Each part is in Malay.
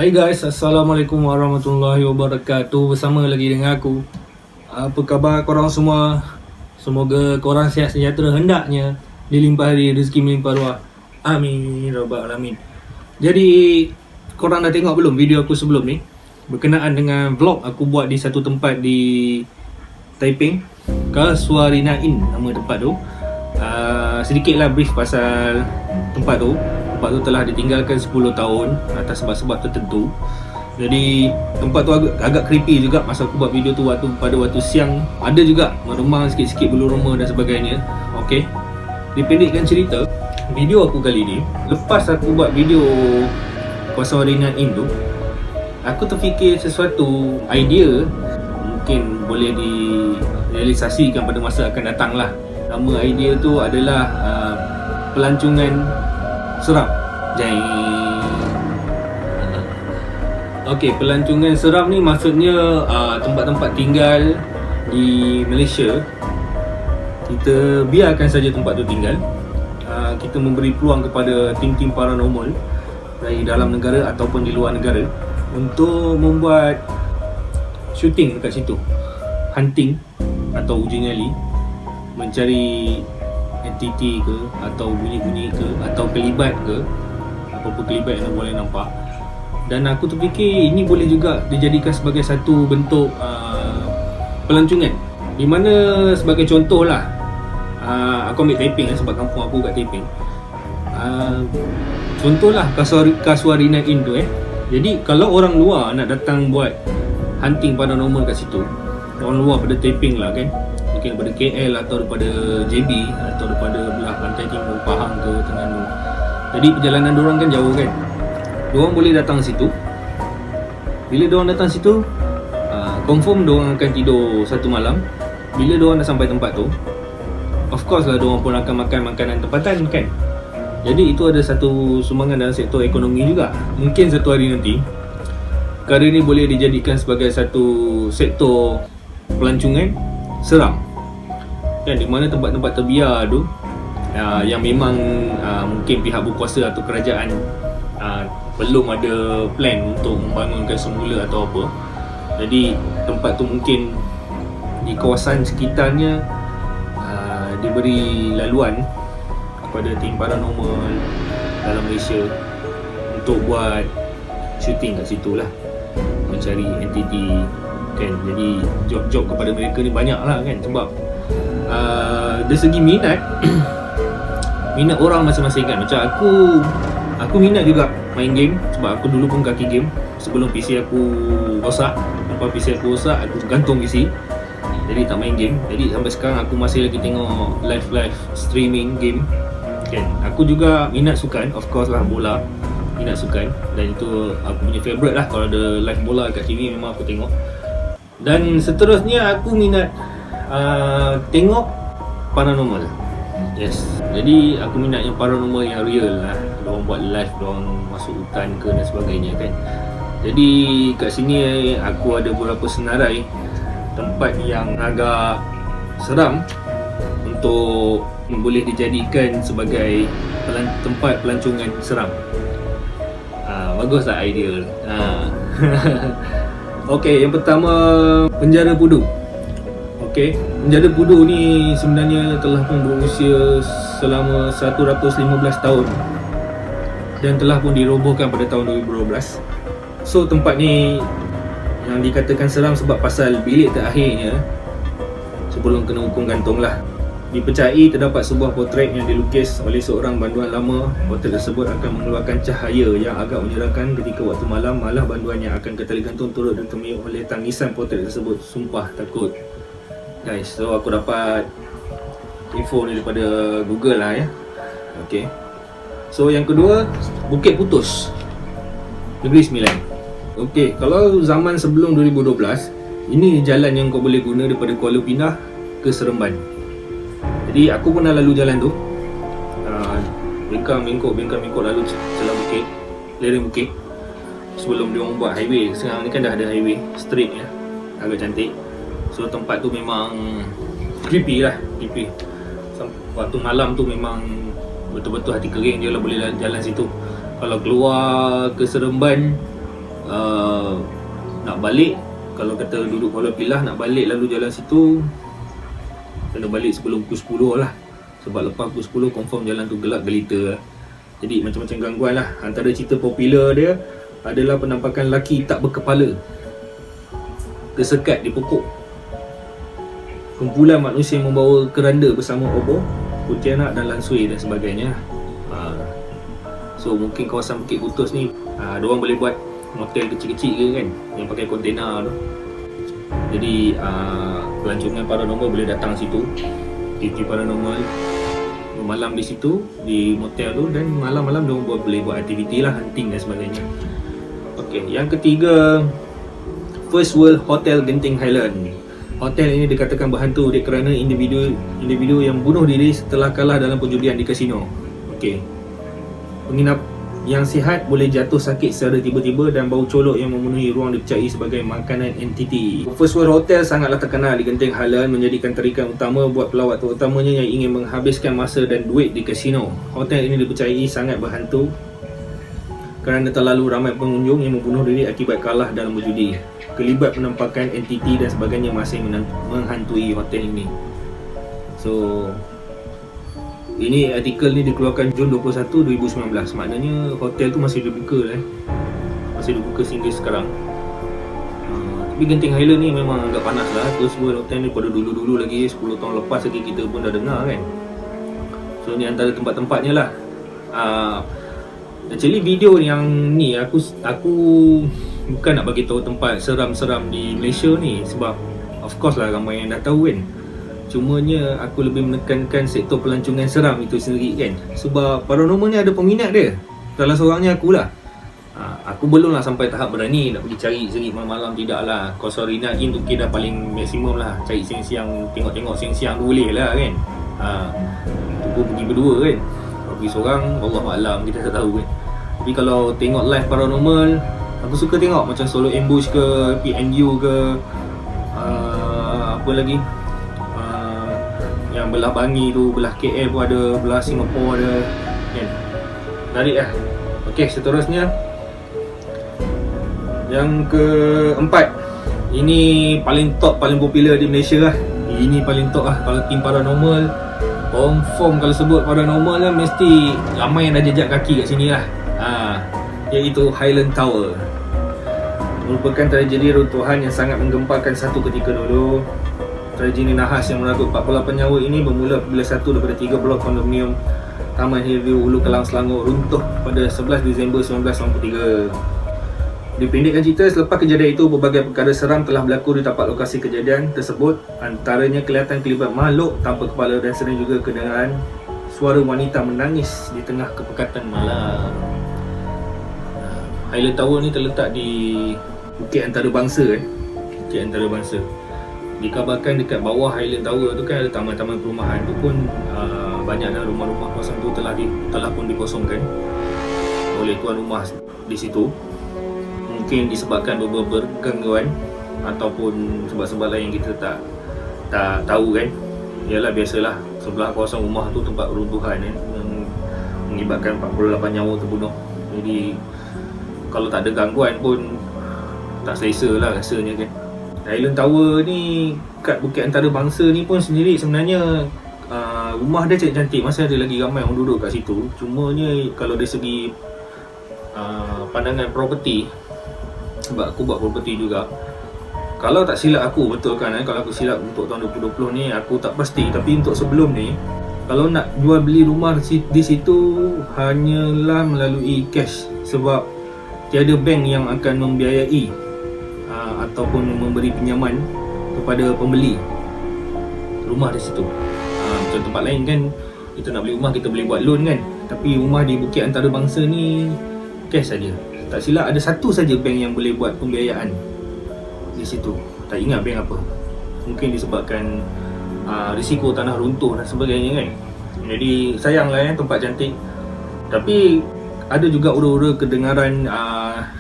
Hai guys, Assalamualaikum warahmatullahi wabarakatuh. Bersama lagi dengan aku. Apa khabar korang semua? Semoga korang sihat sejahtera, hendaknya dilimpahi rezeki melimpah ruah. Amin rabbal alamin. Jadi korang dah tengok belum video aku sebelum ni? Berkenaan dengan vlog aku buat di satu tempat di Taiping, Casuarina Inn nama tempat tu. Sedikitlah brief pasal tempat tu. Tempat tu telah ditinggalkan 10 tahun atas sebab-sebab tertentu. Jadi tempat tu agak creepy juga masa aku buat video tu pada waktu siang. Ada juga meremang sikit-sikit bulu roma dan sebagainya. Okey. Dipendekkan cerita, video aku kali ni, lepas aku buat video Casuarina Inn tu, aku terfikir sesuatu idea mungkin boleh direalisasikan pada masa akan datang lah. Nama idea tu adalah pelancongan seram. Okey, pelancongan seram ni maksudnya tempat-tempat tinggal di Malaysia. Kita biarkan saja tempat tu tinggal. Kita memberi peluang kepada tim-tim paranormal dari dalam negara ataupun di luar negara untuk membuat shooting dekat situ. Hunting atau uji nyali, mencari entiti ke, atau bunyi-bunyi ke, atau kelibat ke, apa-apa kelibat yang boleh nampak. Dan aku terfikir ini boleh juga dijadikan sebagai satu bentuk pelancongan, di mana sebagai contoh lah, aku ambil Taiping sebab kampung aku kat Taiping. Contohlah Casuarina Inn tu Jadi kalau orang luar nak datang buat hunting paranormal kat situ, orang luar pada Taiping lah kan, mungkin daripada KL atau daripada JB atau daripada belah pantai timur, Pahang ke Terengganu. Jadi perjalanan diorang kan jauh kan. Diorang boleh datang situ. Bila diorang datang situ, confirm diorang akan tidur satu malam. Bila diorang dah sampai tempat tu, of course lah diorang pun akan makan makanan tempatan kan. Jadi itu ada satu sumbangan dalam sektor ekonomi juga. Mungkin satu hari nanti perkara ni boleh dijadikan sebagai satu sektor pelancongan seram kan, di mana tempat-tempat terbiar tu yang memang mungkin pihak berkuasa atau kerajaan belum ada plan untuk membangunkan semula atau apa. Jadi tempat tu mungkin di kawasan sekitarnya diberi laluan kepada tim paranormal dalam Malaysia untuk buat shooting kat situ lah, mencari entiti kan. Jadi job-job kepada mereka ni banyak lah kan, sebab dari segi minat minat orang masing-masing kan. Macam aku minat juga main game, sebab aku dulu pun kaki game sebelum PC aku rosak. Lepas PC aku rosak, aku gantung PC, jadi tak main game. Jadi sampai sekarang aku masih lagi tengok live streaming game kan. Aku juga minat sukan, of course lah, bola, minat sukan, dan itu aku punya favourite lah. Kalau ada live bola kat TV memang aku tengok. Dan seterusnya aku minat tengok paranormal. Yes. Jadi aku minat yang paranormal yang real lah. Diorang buat live, diorang masuk hutan ke dan sebagainya kan. Jadi kat sini aku ada beberapa senarai tempat yang agak seram untuk boleh dijadikan sebagai tempat pelancongan seram. Baguslah idea. Okey, yang pertama, penjara Pudu. Okey, penjara Pudu ni sebenarnya telah pun berusia selama 115 tahun dan telah pun dirobohkan pada tahun 2012. So tempat ni yang dikatakan seram sebab pasal bilik terakhirnya sebelum kena hukum gantung lah. Dipercayai terdapat sebuah potret yang dilukis oleh seorang banduan lama. Potret tersebut akan mengeluarkan cahaya yang agak menyeramkan ketika waktu malam. Malah banduan yang akan ke tali gantung turut ditemui oleh tangisan potret tersebut. Sumpah takut guys. So aku dapat info ni daripada Google lah ya. Okay. So yang kedua, Bukit Putus, Negeri Sembilan. Okay, kalau zaman sebelum 2012, ini jalan yang kau boleh guna daripada Kuala Pindah ke Seremban. Jadi aku pernah lalu jalan tu, bengkang mengkok lalu celah bukit, lereng bukit, sebelum dia orang buat highway. Sekarang ni kan dah ada highway straight ya, agak cantik. So tempat tu memang creepy lah, creepy. Waktu malam tu memang betul-betul hati kering je lah boleh jalan situ. Kalau keluar ke Seremban, nak balik, kalau kata duduk Kuala Pilah nak balik lalu jalan situ, kena balik sebelum pukul 10 lah. Sebab lepas pukul 10 confirm jalan tu gelap gelita lah. Jadi macam-macam gangguan lah. Antara cerita popular dia adalah penampakan lelaki tak berkepala tersekat di pokok, kumpulan manusia yang membawa keranda bersama obor, kuntilanak dan lansui dan sebagainya. So mungkin kawasan Bukit Putus ni diorang boleh buat motel kecil-kecil ke kan, yang pakai kontena tu. Jadi pelancongan paranormal boleh datang situ, aktiviti paranormal malam di situ, di motel tu, dan malam-malam diorang boleh buat aktiviti lah, hunting dan sebagainya. Okey, yang ketiga, First World Hotel Genting Highland. Hotel ini dikatakan berhantu kerana individu yang bunuh diri setelah kalah dalam perjudian di kasino. Okey, penginap yang sihat boleh jatuh sakit secara tiba-tiba dan bau colok yang memenuhi ruang dipercayai sebagai makanan entiti. First World Hotel sangatlah terkenal di Genting Highland, menjadikan tarikan utama buat pelawat terutamanya yang ingin menghabiskan masa dan duit di kasino. Hotel ini dipercayai sangat berhantu kerana terlalu ramai pengunjung yang membunuh diri akibat kalah dalam berjudi. Kelibat penampakan entiti dan sebagainya masih menghantui hotel ini. So ini artikel ni dikeluarkan Jun 21, 2019. Maknanya hotel tu masih dibuka masih dibuka sehingga sekarang. Tapi Genting Highland ni memang agak panas lah. First World Hotel ni pada dulu-dulu lagi, 10 tahun lepas lagi kita pun dah dengar kan. So ni antara tempat-tempatnya lah. Actually video yang ni aku bukan nak bagi tahu tempat seram-seram di Malaysia ni, sebab of course lah ramai yang dah tahu kan. Cumanya aku lebih menekankan sektor pelancongan seram itu sendiri kan. Sebab paranormal ni ada peminat dia. Salah seorangnya akulah. Aku belum lah sampai tahap berani nak pergi cari sendiri malam-malam, tidak lah. Kalau Rina in tu dah paling maksimum lah. Cari siang-siang, tengok-tengok siang-siang tu boleh lah kan. Itu pun pergi berdua kan. Kalau pergi seorang, Allahualam, kita tak tahu kan. Tapi kalau tengok live paranormal, aku suka tengok macam Solo Ambush ke, PNU ke, apa lagi, yang belah Bangi tu, belah KL pun ada, belah Singapura ada kan. Menarik lah. Okey, seterusnya yang keempat, ini paling top, paling popular di Malaysia lah. Ini paling top lah. Kalau tim paranormal, confirm kalau sebut paranormal lah mesti ramai yang dah jejak kaki kat sini lah. Iaitu Highland Tower. Merupakan tragedi runtuhan yang sangat menggemparkan satu ketika dulu. Tragedi nahas yang merangkut 48 nyawa ini bermula apabila satu daripada 3 blok kondominium Taman Hillview, Ulu Kelang, Selangor runtuh pada 11 Disember 1993. Dipendekkan cerita, selepas kejadian itu, berbagai perkara seram telah berlaku di tempat lokasi kejadian tersebut. Antaranya kelihatan kelibat makhluk tanpa kepala dan sering juga kedengaran suara wanita menangis di tengah kepekatan malam. Highland Tower ni terletak di Bukit Antarabangsa Bukit Antarabangsa. Dikabarkan dekat bawah Highland Tower tu kan ada taman-taman perumahan tu pun banyaklah rumah-rumah kawasan tu telah pun dikosongkan oleh tuan rumah di situ. Mungkin disebabkan beberapa gangguan ataupun sebab-sebab lain yang kita tak tahu kan. Yalah, biasalah sebelah kawasan rumah tu tempat runtuhan yang mengibatkan 48 nyawa terbunuh. Jadi kalau tak ada gangguan pun tak selesa lah rasanya kan. Highland Tower ni kat Bukit Antarabangsa ni pun sendiri sebenarnya rumah dia cantik-cantik, masih ada lagi ramai orang duduk kat situ. Cumanya kalau dari segi pandangan property, sebab aku buat property juga, kalau tak silap aku, betul kan, kalau aku silap untuk tahun 2020 ni aku tak pasti, tapi untuk sebelum ni kalau nak jual beli rumah di situ hanyalah melalui cash, sebab tiada bank yang akan membiayai ataupun memberi pinjaman kepada pembeli rumah di situ. Macam tempat lain kan, kita nak beli rumah kita boleh buat loan kan, tapi rumah di Bukit Antarabangsa ni cash saja. Tak silap ada satu saja bank yang boleh buat pembiayaan di situ. Tak ingat bank apa. Mungkin disebabkan risiko tanah runtuh dan sebagainya kan. Jadi sayanglah tempat cantik. Tapi ada juga ura-ura kedengaran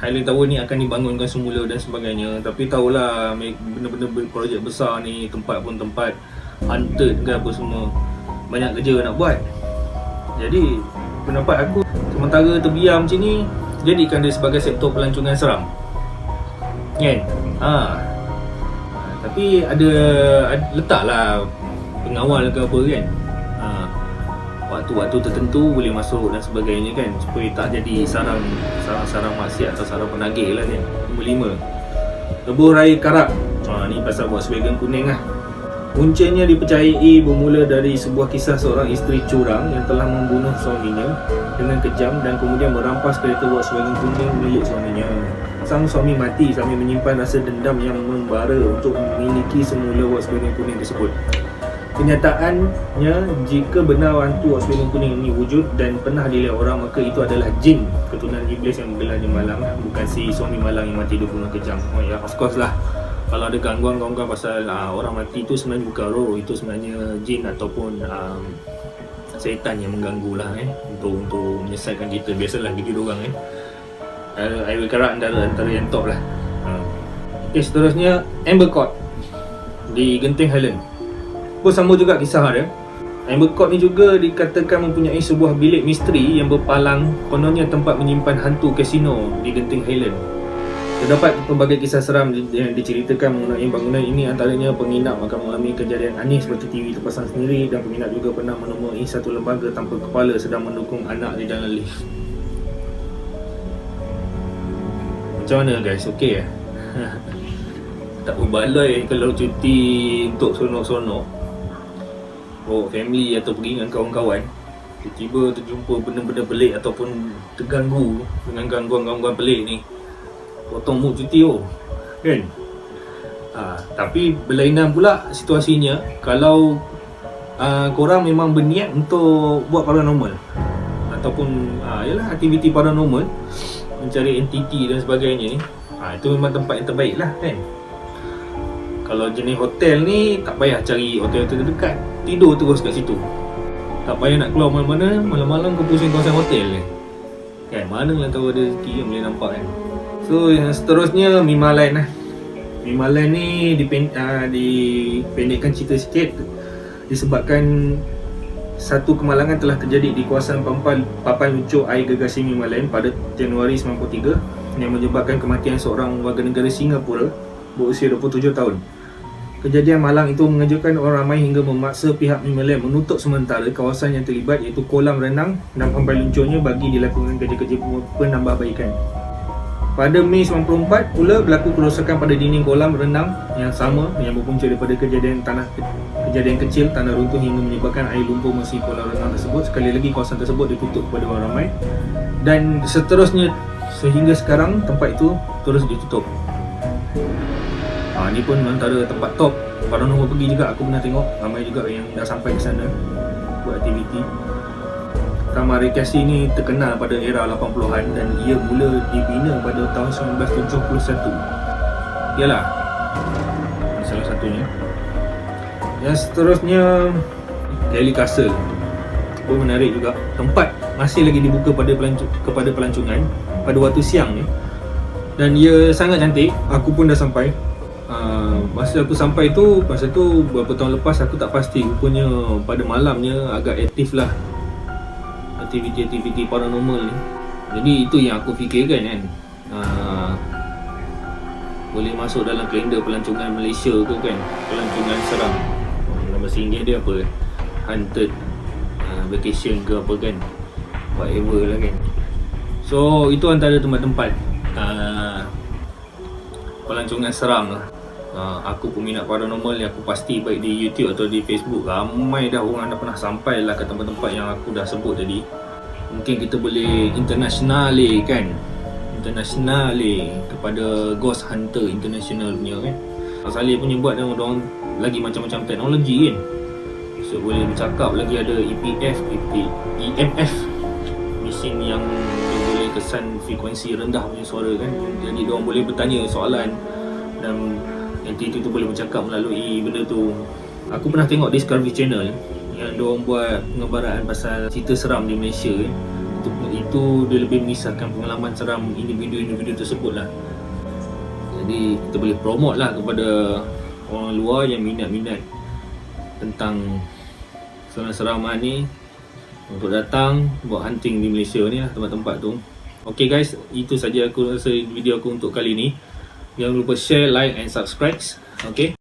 Highland Tower ni akan dibangunkan semula dan sebagainya. Tapi tahulah benda-benda projek besar ni, tempat pun tempat haunted ke apa semua, banyak kerja nak buat. Jadi pendapat aku, sementara terbiam macam ni, jadikan dia sebagai sektor pelancongan seram. kan. Tapi ada letaklah pengawal ke apa kan. Waktu-waktu tertentu boleh masuk dan sebagainya kan, supaya tak jadi sarang maksiat atau sarang penagih lah kan. Nombor 5, rebus raya karak. Ni pasal Volkswagen kuning lah. Puncanya dipercayai bermula dari sebuah kisah seorang isteri curang yang telah membunuh suaminya dengan kejam dan kemudian merampas kereta Volkswagen kuning milik suaminya. Sang suami mati sambil menyimpan rasa dendam yang membara untuk memiliki semula Volkswagen kuning tersebut. Kenyataannya, jika benar hantu Volkswagen kuning ini wujud dan pernah dilihat orang, maka itu adalah jin keturunan iblis yang belanja malang, bukan si suami malang yang mati dibunuh kejam. Ya, of course lah. Kalau ada gangguan pasal orang mati itu sebenarnya bukan roh, itu sebenarnya jin ataupun syaitan yang mengganggu lah untuk menyesatkan kita. Biasalah gitu orang I will karak antara yang top lah. Okay, seterusnya Amber Court di Genting Highland pun sama juga kisah dia. Amber Court ni juga dikatakan mempunyai sebuah bilik misteri yang berpalang, kononnya tempat menyimpan hantu kasino di Genting Highland. Terdapat pelbagai kisah seram yang diceritakan mengenai bangunan ini, antaranya penginap akan mengalami kejadian aneh seperti TV terpasang sendiri, dan penginap juga pernah menemui satu lembaga tanpa kepala sedang mendukung anak di dalam lift. Macam mana guys? Okey tak berbaloi kalau cuti untuk sonok-sonok, bawa family atau pergi dengan kawan-kawan, tiba-tiba terjumpa benda-benda pelik ataupun terganggu dengan gangguan-gangguan pelik ni, potong mood cuti kan. Tapi berlainan pula situasinya kalau korang memang berniat untuk buat paranormal ataupun yalah aktiviti paranormal, mencari entiti dan sebagainya ni, itu memang tempat yang terbaik lah kan. Kalau jenis hotel ni tak payah cari hotel terdekat, tidur terus kat situ, tak payah nak keluar mana-mana. Malam-malam kau pusing kawasan hotel kan, mana lah tahu ada rezeki yang boleh nampak kan. So yang seterusnya Mimaland lah. Mimaland ni dipendekkan cerita sikit disebabkan satu kemalangan telah terjadi di kawasan papan luncur air gergasi Mimaland pada Januari 1993 yang menyebabkan kematian seorang warga negara Singapura berusia 27 tahun. Kejadian malang itu mengejutkan orang ramai hingga memaksa pihak Mimaland menutup sementara kawasan yang terlibat, iaitu kolam renang dan papan luncurnya, bagi dilakukan kerja-kerja penambahbaikan. Pada Mei 1994 pula berlaku kerosakan pada dinding kolam renang yang sama yang berpunca daripada kejadian kecil tanah runtuh hingga menyebabkan air lumpur mengisi kolam renang tersebut. Sekali lagi kawasan tersebut ditutup kepada orang ramai dan seterusnya sehingga sekarang tempat itu terus ditutup. Ni pun antara tempat top paranormal pergi juga. Aku pernah tengok ramai juga yang dah sampai ke sana buat aktiviti. Taman rekreasi ni terkenal pada era 80-an dan ia mula dibina pada tahun 1971. Yalah, salah satunya. Yang seterusnya Daly Castle pun menarik juga. Tempat masih lagi dibuka kepada pelancongan pada waktu siang ni, dan ia sangat cantik. Aku pun dah sampai. Masa aku sampai tu, masa tu beberapa tahun lepas, aku tak pasti, rupanya pada malamnya agak aktif lah aktiviti paranormal ni. Jadi itu yang aku fikirkan kan, boleh masuk dalam kalender pelancongan Malaysia ke kan, pelancongan seram. Dalam bahasa Inggeris dia apa, haunted vacation ke apa kan, whatever lah kan. So itu antara tempat-tempat pelancongan seram lah. Aku peminat paranormal yang aku pasti, baik di YouTube atau di Facebook, ramai dah orang dah pernah sampai lah ke tempat-tempat yang aku dah sebut tadi. Mungkin kita boleh internationally kan, internationally kepada Ghost Hunter International punya kan. Salih punya buat dan orang lagi macam-macam teknologi kan. So boleh bercakap lagi, ada EMF mesin yang boleh kesan frekuensi rendah punya suara kan. Jadi diorang boleh bertanya soalan dan entiti tu boleh bercakap melalui benda tu. Aku pernah tengok Discovery Channel yang diorang buat pengabaraan pasal cerita seram di Malaysia kan. Itu dia lebih mengisahkan pengalaman seram individu-individu tersebut lah. Jadi kita boleh promote lah kepada orang luar yang minat-minat tentang seram-seraman ni untuk datang buat hunting di Malaysia ni lah, tempat-tempat tu. Okay guys, itu saja aku rasa video aku untuk kali ni. Jangan lupa share, like and subscribe. Okay.